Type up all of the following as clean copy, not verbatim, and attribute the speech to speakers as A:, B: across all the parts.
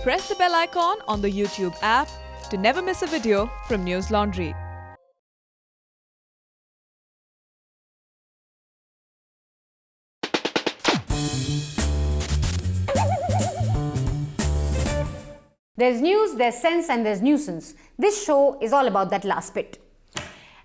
A: Press the bell icon on the YouTube app to never miss a video from News Laundry.
B: There's news, there's sense, and there's nuisance. This show is all about that last bit.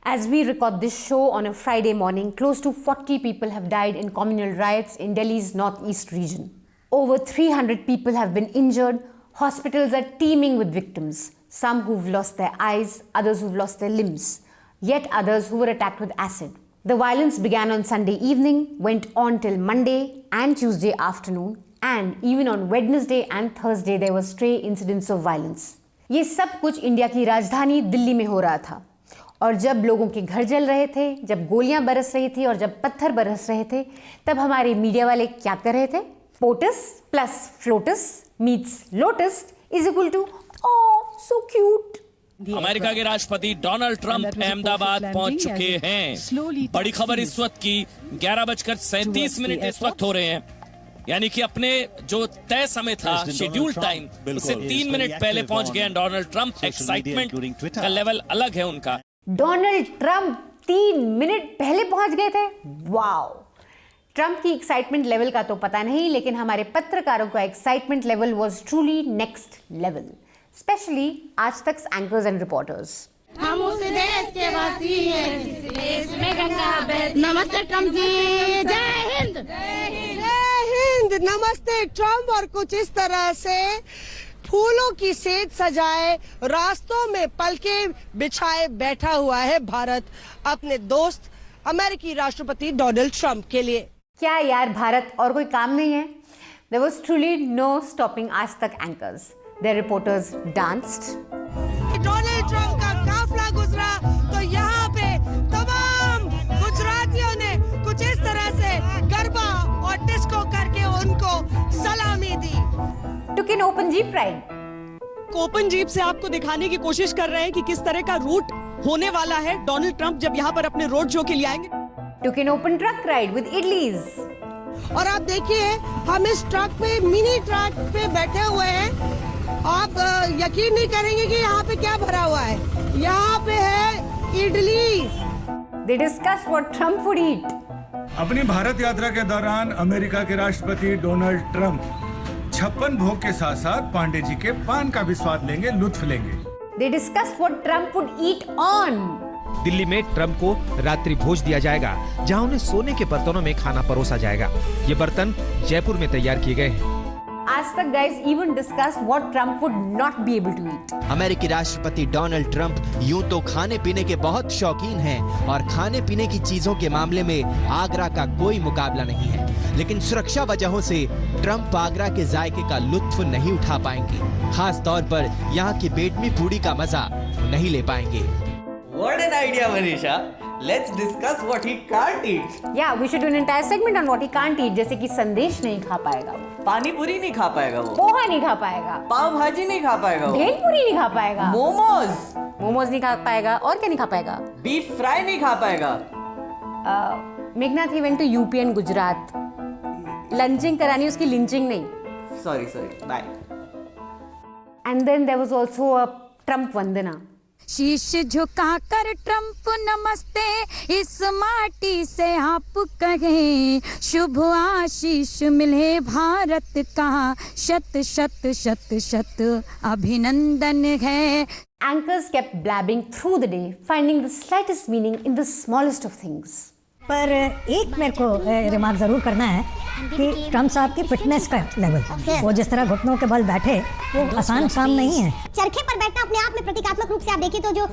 B: As we record this show on a Friday morning, close to 40 people have died in communal riots in Delhi's northeast region. Over 300 people have been injured. Hospitals are teeming with victims. Some who've lost their eyes, others who've lost their limbs, yet others who were attacked with acid. The violence began on Sunday evening, went on till Monday and Tuesday afternoon, and even on Wednesday and Thursday there were stray incidents of violence. ये सब कुछ India की राजधानी दिल्ली में हो रहा था, और जब लोगों के घर जल रहे थे, जब गोलियां बरस रही थी और जब पत्थर बरस रहे थे, तब हमारे मीडिया वाले क्या कर रहे थे? POTUS plus FLOTUS meets LOTUS is equal to oh so cute.
C: America के राष्ट्रपति डोनाल्ड ट्रंप अहमदाबाद पहुंच चुके हैं। बड़ी खबर इस वक्त की 11:37 इस वक्त हो रहे हैं, यानी कि अपने जो तय समय था, शेड्यूल टाइम, उससे 3 मिनट पहले पहुंच गए डोनाल्ड ट्रंप। एक्साइटमेंट का लेवल अलग है उनका।
B: डोनाल्ड ट्रंप 3 मिनट पहले पहुंच गए थे। वाओ! ट्रंप की एक्साइटमेंट लेवल का तो पता नहीं, लेकिन हमारे पत्रकारों का excitement level was truly next level, specially Aaj Tak anchors and reporters.
D: हम उस देश के वासी हैं जिस देश में गंगा बहती। नमस्ते ट्रंप जी, जय हिंद।
E: जय हिंद, नमस्ते ट्रंप। और कुछ इस तरह से फूलों की सेज सजाए, रास्तों में पलके बिछाए बैठा हुआ है भारत अपने दोस्त अमेरिकी राष्ट्रपति डोनाल्ड ट्रंप के लिए।
B: क्या यार, भारत और कोई काम नहीं है? There was truly no stopping आज Tak anchors. Their reporters danced.
E: Donald Trump का काफला गुजरा तो यहाँ पे तमाम गुजरातियों ने कुछ इस तरह से गरबा और डिस्को करके उनको सलामी दी।
B: Took an open jeep ride.
F: Open jeep से आपको दिखाने की कोशिश कर रहे हैं कि किस तरह का रूट होने वाला है डोनाल्ड ट्रंप जब यहाँ पर अपने रोड शो के लिए आएंगे।
B: Took an open truck ride with idlis.
E: और आप देखिए, हम इस ट्रक पे, मिनी ट्रक पे बैठे हुए हैं। आप यकीन नहीं करेंगे कि यहाँ पे क्या भरा हुआ है। यहाँ पे है idli.
B: They discussed what Trump would eat.
G: अपनी भारत यात्रा के दौरान अमेरिका के राष्ट्रपति डोनाल्ड ट्रंप 56 भोग के साथ साथ पांडे जी के पान का भी स्वाद लेंगे, लुत्फ लेंगे।
B: They discussed what Trump would eat on.
H: Delhi में ट्रंप को रात्रि भोज दिया जाएगा, जहां उन्हें सोने के बर्तनों में खाना परोसा जाएगा। ये बर्तन जयपुर में तैयार किए गए हैं।
B: आज तक guys even discussed what Trump would not be able to eat.
I: अमेरिकी राष्ट्रपति डोनाल्ड ट्रंप यूं तो खाने पीने के बहुत शौकीन हैं और खाने पीने की चीजों के मामले में आगरा का कोई मुकाबला नहीं है, लेकिन सुरक्षा वजहों से ट्रंप आगरा के जायके का लुत्फ नहीं उठा पाएंगे। खास तौर पर यहाँ की बेडमी पूड़ी का मजा नहीं ले पाएंगे।
J: What an idea, Manisha. Let's discuss what he can't eat.
B: Yeah, we should do an entire segment on what he can't eat. जैसे कि संदेश नहीं खा पाएगा वो,
J: पानी पूरी नहीं खा पाएगा वो,
B: पोहा नहीं खा पाएगा,
J: पाव भाजी नहीं खा पाएगा वो,
B: भेलपुरी नहीं खा पाएगा,
J: मोमोज
B: नहीं खा पाएगा, और क्या नहीं खा पाएगा?
J: बीफ फ्राई नहीं खा पाएगा।
B: मेघनाथ ही went to UP and Gujarat. Launching करानी, उसकी लिंचिंग नहीं.
J: Sorry, bye.
B: And then there was also a Trump वंदना.
D: शीश झुका कर ट्रंप नमस्ते, इस माटी से आप कहें, शुभ आशीष मिले भारत का, शत शत शत शत अभिनंदन है।
B: Anchors kept blabbing through the day, finding the slightest meaning in the smallest of things.
K: पर एक मेरे को रिमार्क ज़रूर करना है कि ट्रंप साहब की फिटनेस का लेवल, वो जिस तरह घुटनों के बल बैठे, वो आसान काम नहीं है।
L: चरखे पर बैठना अपने आप में प्रतीकात्मक रूप से आप देखिए तो जो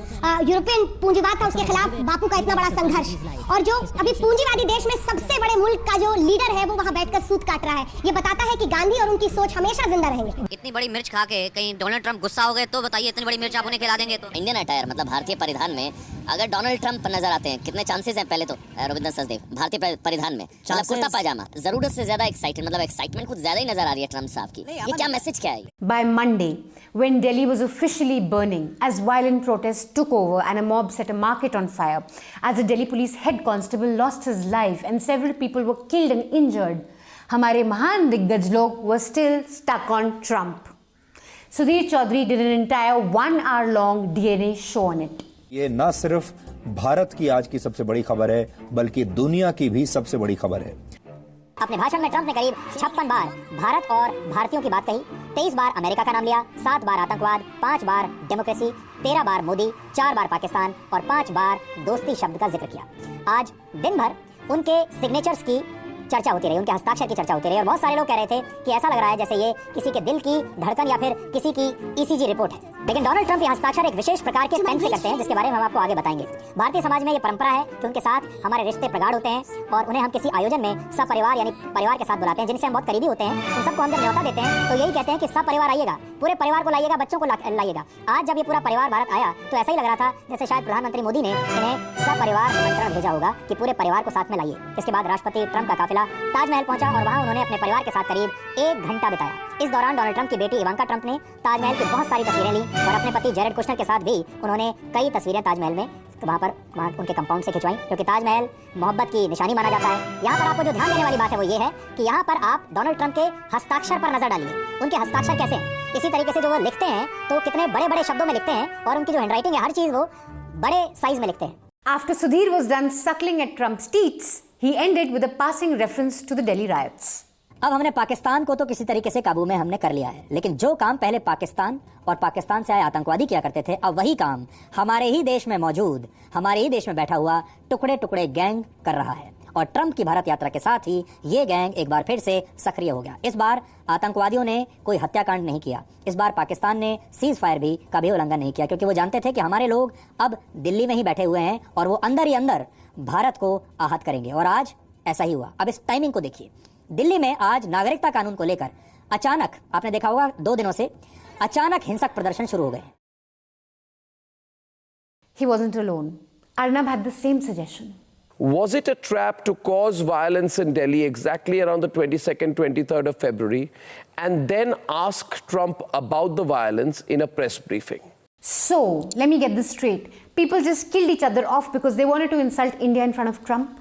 L: यूरोपियन पूंजीवाद था उसके खिलाफ बापू का इतना बड़ा संघर्ष, और जो अभी पूंजीवादी देश में सबसे बड़े मुल्क का जो लीडर है वो वहाँ बैठकर सूत काट रहा है, ये बताता है कि गांधी और उनकी सोच हमेशा जिंदा रहेंगे।
M: इतनी बड़ी मिर्च खा के कहीं डोनाल्ड ट्रंप गुस्सा हो गए तो बताइए, इतनी बड़ी मिर्च आप उन्हें खिला देंगे तो? इंडियन अटायर मतलब भारतीय परिधान में अगर डोनाल्ड ट्रंप नजर आते हैं, कितने चांसेस हैं? पहले तो रविंद्र सचदेव भारतीय परिधान में मतलब कुर्ता पाजामा, जरूरत से ज्यादा एक्साइटेड, मतलब एक्साइटमेंट कुछ ज्यादा ही नजर आ रही है ट्रंप साहब की। ये क्या मैसेज क्या है?
B: By Monday, when Delhi was officially burning as violent protests took over and a mob set a market on fire, as the Delhi police head constable lost his life and several people were killed and injured, हमारे महान दिग्गज लोग were still stuck on Trump. Sudhir Chaudhary did an entire 1-hour-long DNA show on it.
N: ये न सिर्फ भारत की आज की सबसे बड़ी खबर है, बल्कि दुनिया की भी सबसे बड़ी खबर है।
M: अपने भाषण में ट्रंप ने करीब 56 बार भारत और भारतीयों की बात कही, 23 बार अमेरिका का नाम लिया, 7 बार आतंकवाद, 5 बार डेमोक्रेसी, 13 बार मोदी, 4 बार पाकिस्तान और 5 बार दोस्ती शब्द का जिक्र किया। आज दिन भर उनके सिग्नेचर्स की चर्चा होती रही, उनके हस्ताक्षर की चर्चा होती रही और बहुत सारे लोग कह रहे थे कि ऐसा लग रहा है जैसे ये किसी के दिल की धड़कन या फिर किसी की ईसीजी रिपोर्ट है। लेकिन डोनाल्ड ट्रंप ये हस्ताक्षर एक विशेष प्रकार के पेन से करते हैं, जिसके बारे में हम आपको आगे बताएंगे। भारतीय समाज में ये परंपरा है कि उनके साथ हमारे रिश्ते प्रगाढ़ होते हैं और उन्हें हम किसी आयोजन में सपरिवार यानी परिवार के साथ बुलाते हैं, जिनसे हम बहुत करीबी होते हैं। उन सबको हम जब न्योता देते हैं तो यही कहते हैं कि सब परिवार आइएगा, पूरे परिवार को लाइएगा, बच्चों को लाइएगा। आज जब ये पूरा परिवार भारत आया तो ऐसा ही लग रहा था जैसे शायद प्रधानमंत्री मोदी ने इन्हें सपरिवार निमंत्रण भेजा होगा कि पूरे परिवार को साथ में लाइए। इसके बाद राष्ट्रपति ट्रंप का काफिला ताजमहल पहुंचा और वहां उन्होंने अपने परिवार के साथ करीब 1 घंटा बिताया। इस दौरान डोनाल्ड ट्रंप की बेटी इवांका ट्रंप ने ताजमहल की बहुत सारी तस्वीरें ली और अपने पति जेरेड कुश्नर के साथ भी उन्होंने कई तस्वीरें ताजमहल में वहाँ उनके कंपाउंड से खिंचवाई, क्योंकि ताजमहल मोहब्बत की निशानी माना जाता है। यहाँ पर आपको जो ध्यान देने वाली बात है वो ये है कि यहाँ पर आप डोनाल्ड ट्रंप के हस्ताक्षर पर नजर डालिए। उनके हस्ताक्षर कैसे हैं, इसी तरीके से जो वो लिखते हैं तो कितने बड़े बड़े शब्दों में लिखते हैं और उनकी जो हैंडराइटिंग है हर चीज वो बड़े साइज में लिखते हैं।
B: After Sudhir was done suckling at Trump's teats, he ended with a passing reference to the Delhi riots.
M: अब हमने पाकिस्तान को तो किसी तरीके से काबू में हमने कर लिया है, लेकिन जो काम पहले पाकिस्तान और पाकिस्तान से आए आतंकवादी किया करते थे, अब वही काम हमारे ही देश में मौजूद, हमारे ही देश में बैठा हुआ टुकड़े टुकड़े गैंग कर रहा है। और ट्रंप की भारत यात्रा के साथ ही ये गैंग एक बार फिर से सक्रिय हो गया। इस बार आतंकवादियों ने कोई हत्याकांड नहीं किया, इस बार पाकिस्तान ने सीज फायर भी का भी उल्लंघन नहीं किया, क्योंकि वो जानते थे कि हमारे लोग अब दिल्ली में ही बैठे हुए हैं और वो अंदर ही अंदर भारत को आहत करेंगे। और आज ऐसा ही हुआ। अब इस टाइमिंग को देखिए, दिल्ली में आज नागरिकता कानून को लेकर अचानक, आपने देखा होगा 2 दिनों से अचानक हिंसक प्रदर्शन शुरू हो गए।
B: He wasn't alone. Arnab had the same suggestion.
O: Was it a trap to cause violence in Delhi exactly around the 22nd, 23rd of February and then ask Trump about the violence in a press briefing?
B: So, let me get this straight. People just killed each other off because they wanted to insult India in front of Trump?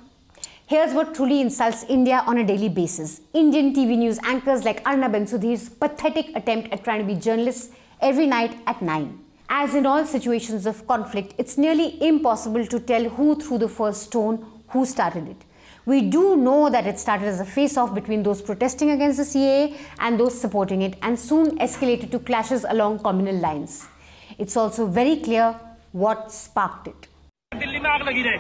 B: Here's what truly insults India on a daily basis. Indian TV news anchors like Arnab and Sudhir's pathetic attempt at trying to be journalists every night at 9. As in all situations of conflict, it's nearly impossible to tell who threw the first stone, who started it. We do know that it started as a face-off between those protesting against the CAA and those supporting it, and soon escalated to clashes along communal lines. It's also very clear what sparked it.
P: Delhi में आग लगी रहे,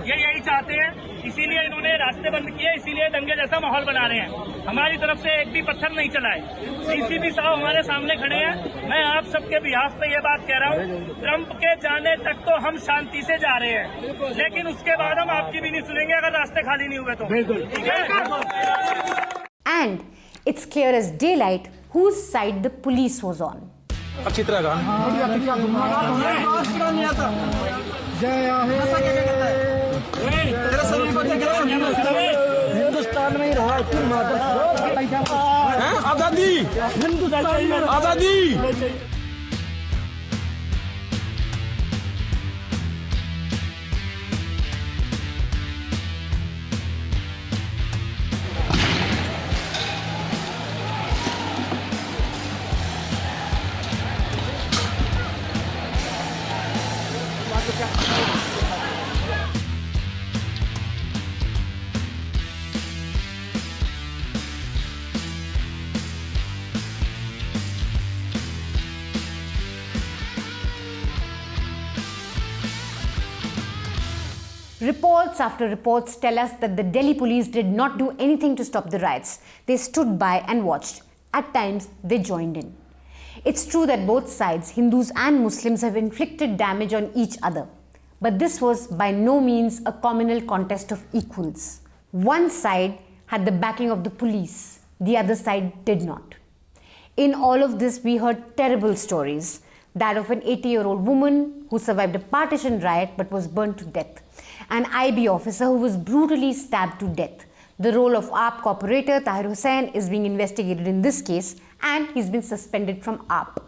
P: ये यही चाहते हैं, इसीलिए इन्होंने रास्ते बंद किए, इसीलिए दंगे जैसा माहौल बना रहे हैं। हमारी तरफ से एक भी पत्थर नहीं चला है। डीसीपी साहब हमारे सामने खड़े हैं। मैं आप सबके बिहाफ पे ये बात कह रहा हूँ, ट्रंप के जाने तक तो हम शांति से जा रहे हैं, लेकिन उसके बाद हम आपकी भी नहीं सुनेंगे अगर रास्ते खाली नहीं हुए तो। ठीक है?
B: And it's clear as daylight whose side the police was on.
Q: अच्छी तरह का हिंदुस्तान में ही रहा आजादी, आजादी।
B: Reports after reports tell us that the Delhi police did not do anything to stop the riots. They stood by and watched. At times, they joined in. It's true that both sides, Hindus and Muslims, have inflicted damage on each other. But this was by no means a communal contest of equals. One side had the backing of the police, the other side did not. In all of this, we heard terrible stories. That of an 80-year-old woman who survived a partition riot but was burnt to death. An IB officer who was brutally stabbed to death. The role of AAP operator Tahir Hussain is being investigated in this case, and he's been suspended from AAP.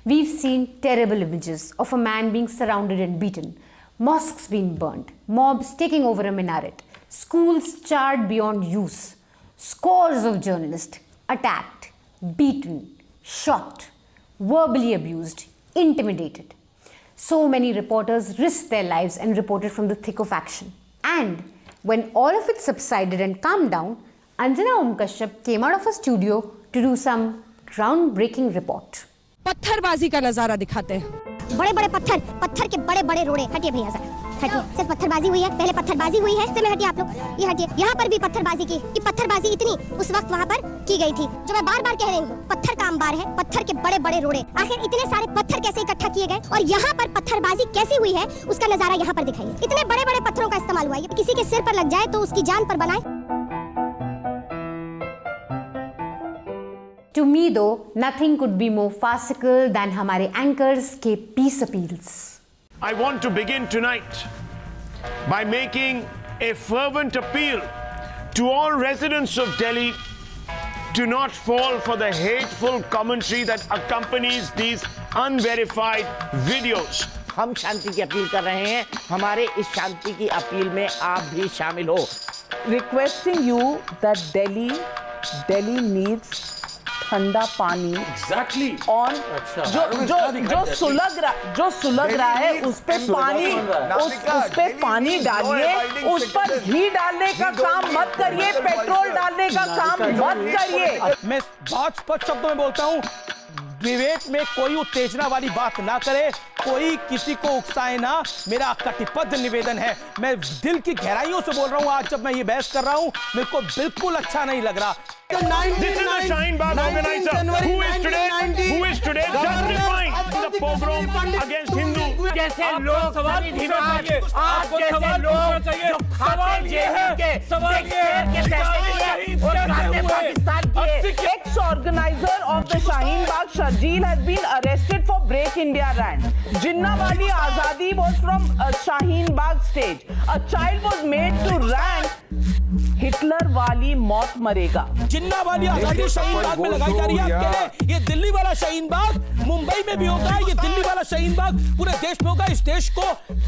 B: We've seen terrible images of a man being surrounded and beaten, mosques being burnt, mobs taking over a minaret, schools charred beyond use, scores of journalists attacked, beaten, shot, verbally abused, intimidated. So many reporters risked their lives and reported from the thick of action. And when all of it subsided and calmed down, Anjana Om Kashyap came out of her studio to do some groundbreaking report.
F: पत्थरबाजी का नजारा दिखाते हैं.
L: बड़े बड़े पत्थर के बड़े बड़े रोड़े. हटिए भैया सर, हटिए. सिर्फ पत्थरबाजी हुई है, पहले पत्थरबाजी हुई है, तो मैं हटिए आप लोग, ये हटिए. यहाँ पर भी पत्थरबाजी की, कि पत्थरबाजी इतनी उस वक्त वहाँ पर की गई थी, जो मैं बार बार कह रही हूँ. पत्थर का अंबार है, पत्थर के बड़े बड़े रोड़े. आखिर इतने सारे पत्थर कैसे इकट्ठा किए गए और यहाँ पर पत्थरबाजी कैसी हुई है, उसका नजारा यहाँ पर दिखाइए. इतने बड़े बड़े पत्थरों का इस्तेमाल हुआ है, किसी के सिर पर लग जाए तो उसकी जान पर बनाए.
B: To me though, nothing could be more farcical than हमारे anchors के peace appeals.
R: I want to begin tonight by making a fervent appeal to all residents of Delhi to not fall for the hateful commentary that accompanies these unverified videos.
S: हम शांति की appeal कर रहे हैं, हमारे इस शांति की appeal में आप भी शामिल हो.
T: Requesting you that Delhi needs ठंडा पानी exactly on जो सुलग रहा है उस पे पानी डालिए, उस पर घी डालने का काम मत करिए, पेट्रोल डालने का काम मत करिए.
Q: मैं बहुत स्पष्ट शब्दों में बोलता हूँ, विवेक में कोई उत्तेजना वाली बात ना करे, कोई किसी को उकसाए ना. मेरा कटिबद्ध निवेदन है, मैं दिल की गहराइयों से बोल रहा हूँ. आज जब मैं ये बहस कर रहा हूँ, मेरे को बिल्कुल अच्छा नहीं लग रहा.
R: This is the Shaheen Bagh organizer who is today justifying the pogrom against Hindu.
S: जैसे लोग आप जैसे लोग जो खाते जेल के पाकिस्तान के
T: ex-organizer of the Shaheen Bagh Sharjeel has been arrested for Break India rant. Jinnawali Azadi was from Shaheen Bagh stage. A child was made to rant. Hitler वाली मौत मरेगा.
Q: जिन्नावाली आजादी शाहीन बाग में लगाई जा रही है आपके लिए. ये दिल्ली वाला शाहीन बाग मुंबई में भी होगा, ये दिल्ली वाला शाहीन बाग पूरे देश में होगा. इस देश को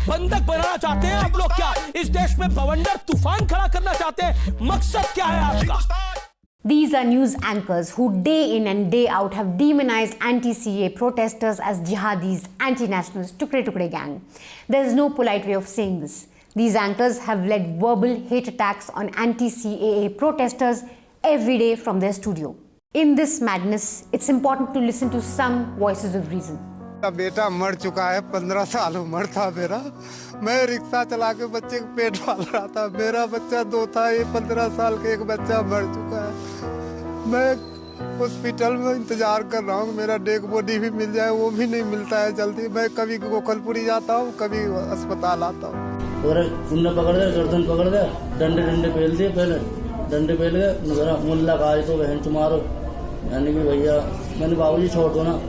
Q: बंधक बनाना चाहते हैं आप लोग क्या? इस देश में बवंडर तूफान खड़ा करना चाहते हैं? मकसद क्या है आपका?
B: These are news anchors who day in and day out have demonized anti-CAA protesters as jihadis, anti-nationals, tukde gang. There is no polite way of saying this. These anchors have led verbal hate attacks on anti-CAA protesters every day from their studio. In this madness, it's important to listen to some voices of reason.
U: बेटा मर चुका है, 15 साल उम्र था मेरा. मैं rickshaw चला के बच्चे को पेट पाल रहा था. मेरा बच्चा 2 था, ये 15 साल का एक बच्चा मर चुका है. मैं हॉस्पिटल में इंतजार कर रहा हूँ, मेरा डेड बॉडी भी मिल जाए, वो भी नहीं मिलता है जल्दी. मैं कभी गोकलपुरी जाता हूँ, कभी अस्पताल आता हूँ.
V: और उनने पकड़ दिया, गर्दन पकड़ दिया, डंडे पेल दिए. पहले डंडे पेल गए, मुल्ला खाए तो बहन तुम्हारो. यानी कि भैया मैंने बाबूजी छोड़ दो ना.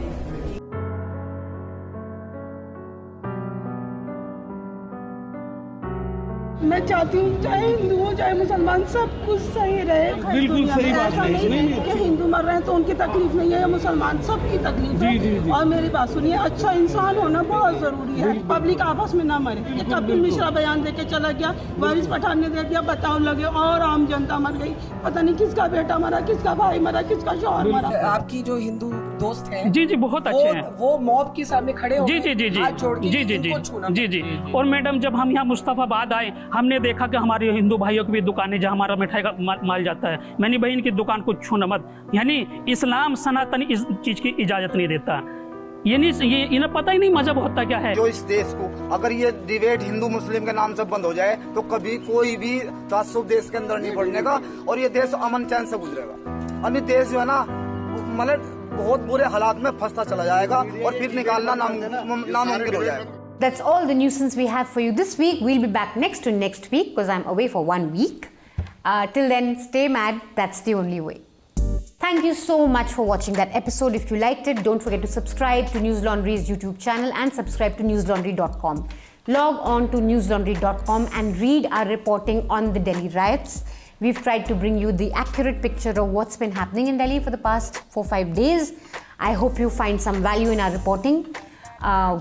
W: मैं चाहती हूँ चाहे हिंदू हो चाहे मुसलमान सब कुछ सही रहे.
Q: बिल्कुल सही बात
W: नहीं कि हिंदू मर रहे हैं तो उनकी तकलीफ नहीं है या मुसलमान, सबकी तकलीफ है. और मेरी बात सुनिए, अच्छा इंसान होना बहुत जरूरी है. पब्लिक आपस में ना मरे. ये कपिल मिश्रा बयान देके चला गया, वारिस पठान ने दे दिया, बताओ लगे और आम जनता मर गई. पता नहीं किसका बेटा मरा, किसका भाई मरा, किसका शौहर मरा.
F: आपकी जो हिंदू दोस्त हैं
X: जी बहुत अच्छे हैं,
F: वो मॉब के सामने खड़े हो
X: जी. और मैडम जब हम यहाँ मुस्तफाबाद आए, हमने देखा कि हमारे हिंदू भाइयों की भी दुकानें जहाँ हमारा मिठाई का माल जाता है, मैंने बहन की दुकान को छूना मत. यानी इस्लाम सनातन इस चीज की इजाजत नहीं देता. ये इन्हें पता ही नहीं मजहब होता क्या है.
U: जो इस देश को अगर ये डिबेट हिंदू मुस्लिम के नाम से बंद हो जाए तो कभी कोई भी तासुब देश के अंदर नहीं बढ़ने का और ये देश अमन चैन से गुजरेगा. अन्य देश जो है ना, मतलब बहुत बुरे हालात में फंसता चला जाएगा और फिर निकालना नामुमकिन हो जाएगा.
B: That's all the nuisance we have for you this week. We'll be back next week because I'm away for 1 week. Till then, stay mad. That's the only way. Thank you so much for watching that episode. If you liked it, don't forget to subscribe to News Laundry's YouTube channel and subscribe to newslaundry.com. Log on to newslaundry.com and read our reporting on the Delhi riots. We've tried to bring you the accurate picture of what's been happening in Delhi for the past 4-5 days. I hope you find some value in our reporting.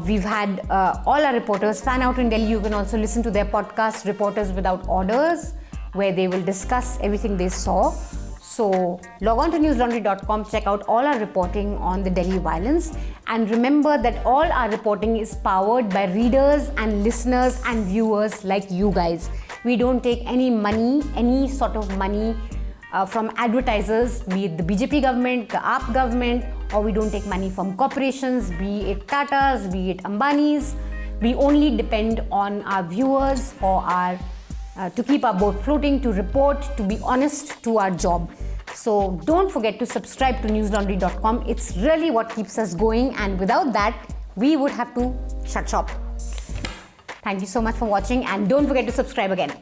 B: We've had all our reporters fan out in Delhi. You can also listen to their podcast, Reporters Without Orders, where they will discuss everything they saw. So log on to newslaundry.com, check out all our reporting on the Delhi violence, and remember that all our reporting is powered by readers and listeners and viewers like you guys. We don't take any money, any sort of money from advertisers, be it the BJP government, the AAP government, or we don't take money from corporations, be it Tatas, be it Ambanis. We only depend on our viewers for our to keep our boat floating, to report, to be honest, to our job. So don't forget to subscribe to newslaundry.com. It's really what keeps us going, and without that, we would have to shut shop. Thank you so much for watching, and don't forget to subscribe again.